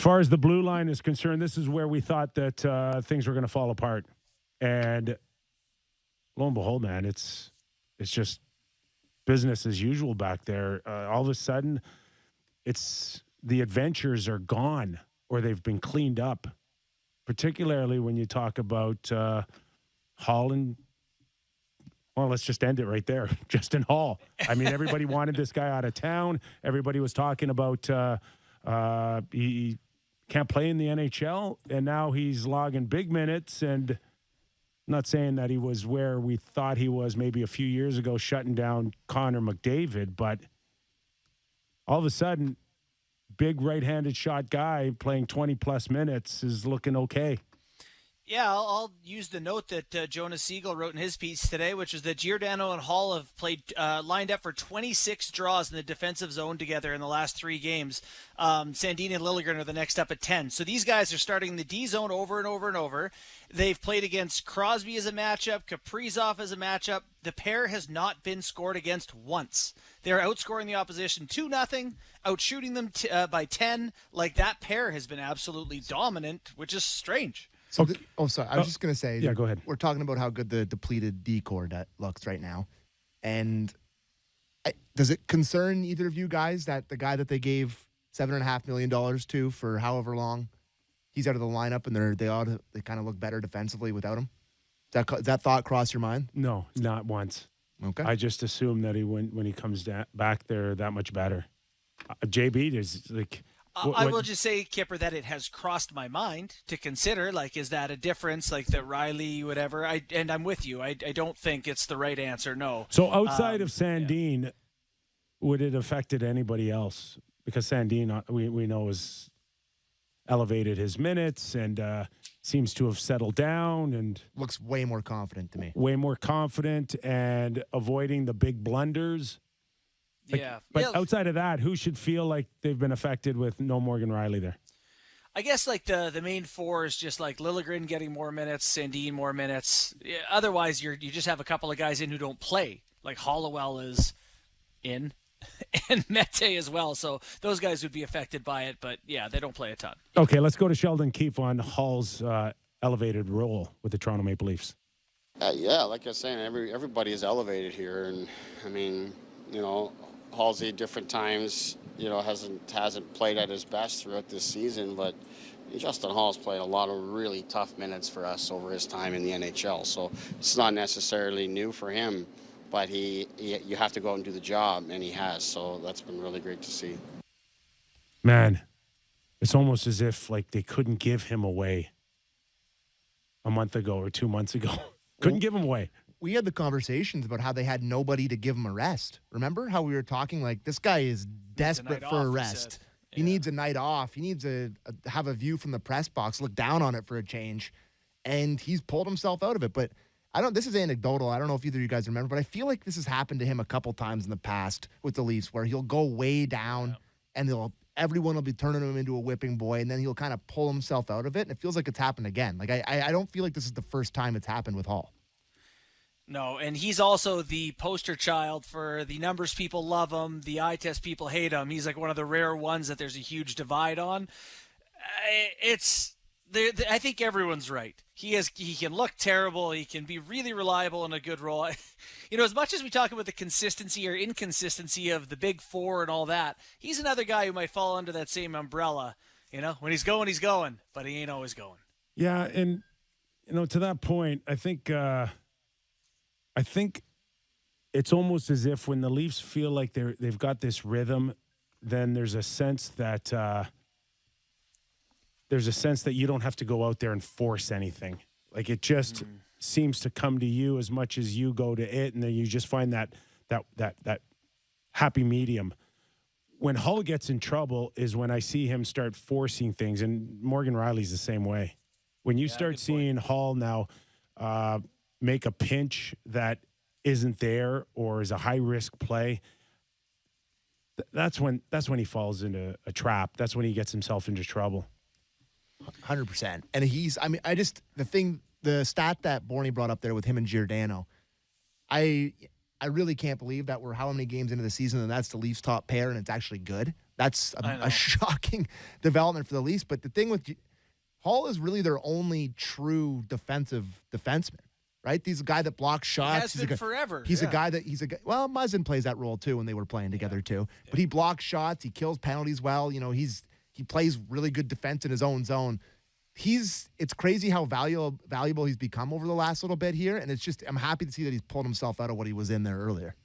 far as the blue line is concerned, this is where we thought that things were going to fall apart. And lo and behold, man, it's just business as usual back there. All of a sudden, it's the adventures are gone or they've been cleaned up, particularly when you talk about Holl and, well, let's just end it right there. Justin Holl. I mean, everybody wanted this guy out of town. Everybody was talking about he can't play in the NHL, and now he's logging big minutes. And I'm not saying that he was where we thought he was maybe a few years ago, shutting down Connor McDavid, but all of a sudden, big right-handed shot guy playing 20-plus minutes is looking okay. Yeah, I'll use the note that Jonas Siegel wrote in his piece today, which is that Giordano and Holl have played lined up for 26 draws in the defensive zone together in the last 3 games. Sandin and Liljegren are the next up at 10. So these guys are starting the D zone over and over and over. They've played against Crosby as a matchup, Kaprizov as a matchup. The pair has not been scored against once. They're outscoring the opposition 2-0, outshooting them by 10. Like, that pair has been absolutely dominant, which is strange. So sorry. I was just going to say. Yeah, go ahead. We're talking about how good the depleted D-core looks right now. And does it concern either of you guys that the guy that they gave $7.5 million to for however long, he's out of the lineup and they kind of look better defensively without him? Does that thought cross your mind? No, not once. Okay. I just assume that when he comes back, they're that much better. JB, there's like... I will just say, Kyper, that it has crossed my mind to consider, like, is that a difference, like that Riley, whatever? And I'm with you. I don't think it's the right answer, no. So outside of Sandin, would it affected anybody else? Because Sandin, we know, has elevated his minutes and seems to have settled down and... Looks way more confident to me. Way more confident and avoiding the big blunders. But outside of that, who should feel like they've been affected with no Morgan Riley there? I guess like the main four is just like Liljegren getting more minutes, Sandin more minutes. Yeah, otherwise, you just have a couple of guys in who don't play. Like Hollowell is in, and Mete as well. So those guys would be affected by it. But yeah, they don't play a ton. Okay, let's go to Sheldon Keefe on Hall's elevated role with the Toronto Maple Leafs. Yeah, like I was saying, everybody is elevated here, and I mean, Halsey different times, hasn't played at his best throughout this season, but Justin Holl's played a lot of really tough minutes for us over his time in the NHL. So it's not necessarily new for him, but you have to go out and do the job, and he has. So that's been really great to see. Man, it's almost as if like they couldn't give him away a month ago or 2 months ago. Couldn't give him away. We had the conversations about how they had nobody to give him a rest. Remember how we were talking like this guy is desperate for a rest. He needs a night off. He needs to have a view from the press box, look down on it for a change, and he's pulled himself out of it. But this is anecdotal. I don't know if either of you guys remember, but I feel like this has happened to him a couple times in the past with the Leafs where he'll go way down and everyone will be turning him into a whipping boy, and then he'll kind of pull himself out of it, and it feels like it's happened again. Like I don't feel like this is the first time it's happened with Holl. No, and he's also the poster child for the numbers people love him, the eye test people hate him. He's like one of the rare ones that there's a huge divide on. I think everyone's right. He can look terrible. He can be really reliable in a good role. As much as we talk about the consistency or inconsistency of the big four and all that, he's another guy who might fall under that same umbrella. When he's going, but he ain't always going. Yeah, and to that point, I think it's almost as if when the Leafs feel like they've got this rhythm, then there's a sense that you don't have to go out there and force anything. Like it just seems to come to you as much as you go to it, and then you just find that happy medium. When Hull gets in trouble is when I see him start forcing things, and Morgan Riley's the same way. When you start seeing Hull now make a pinch that isn't there or is a high-risk play, that's when he falls into a trap. That's when he gets himself into trouble. 100%. And the stat that Borny brought up there with him and Giordano, I really can't believe that we're how many games into the season and that's the Leafs top pair and it's actually good. That's a shocking development for the Leafs. But the thing with Holl is really their only true defensive defenseman, right? He's a guy that blocks shots. Has been forever. He's a guy that well, Muzzin plays that role too when they were playing together too. But he blocks shots. He kills penalties well. You know, he plays really good defense in his own zone. It's crazy how valuable he's become over the last little bit here, and I'm happy to see that he's pulled himself out of what he was in there earlier.